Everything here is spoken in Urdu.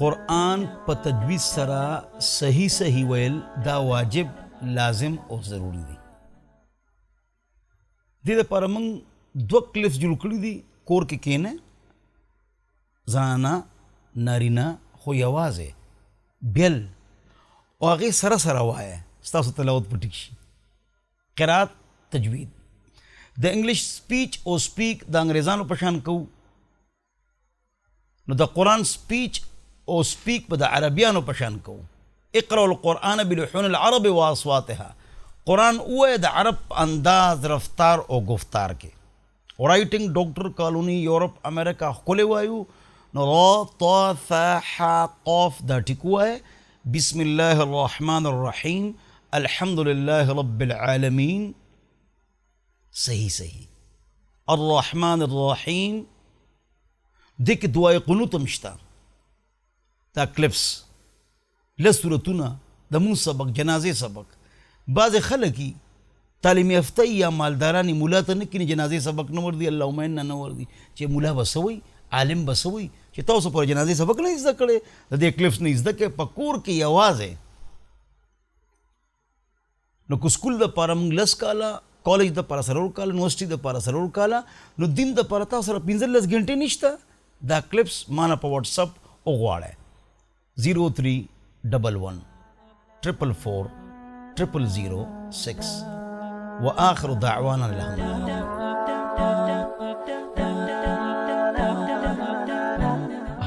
قرآن په تجوید سره صحیح ویل دا واجب، لازم او ضروری دی. دې لپاره موږ دوه کلپس جوړ کړي دي. کور کې کینه زنانه نارینه خو یوازې بیل او هغې سره وایه، ستاسو تلاوت په ټیک شي. قرات تجوید د انګلیش سپیچ او سپیک د انګریزانو په شان کوو، نو د قرآن سپیچ او سپیک په د عربیانو په شان کوو. اقرأ القرآن بلحون العرب واصواتها، قرآن اوه د عرب انداز، رفتار او گفتار کې. رائټینګ ډاکټر کالونی یورپ امریکا ښکلی وایو، نو را طا ثا ح قاف دا ټیک وایه. بسم الله الرحمن الرحیم، الحمد لله رب العالمین، صحیح. الرحمن الرحیم دې کې دعای قنوت هم شته. دا کلپس لس صورتونه د مونځ سبق، جنازې سبق. بعضې خلک تعلیم یافته یا مالدارانی مولا ته نه کیني، جنازې سبق نه ور دي، اللهم انا نه ور دي، چې مولا به څه وایي، عالم به څه وایي، چې تاسو پر جنازې سبق نه زده کړی، د دې کلپس نه زده کړې. په کور کې یوازې نو که سکول دپاره موږ 10 کاله، کالج دپاره 4 کاله، یونیورسټي دپاره 4 کاله، نو دین دپاره تاسو سره 15 غنټې نشته. دا کلپس مانا په واتساپ وغواړئ 0311 444 0006 وآخر دعوانا الحمد لله.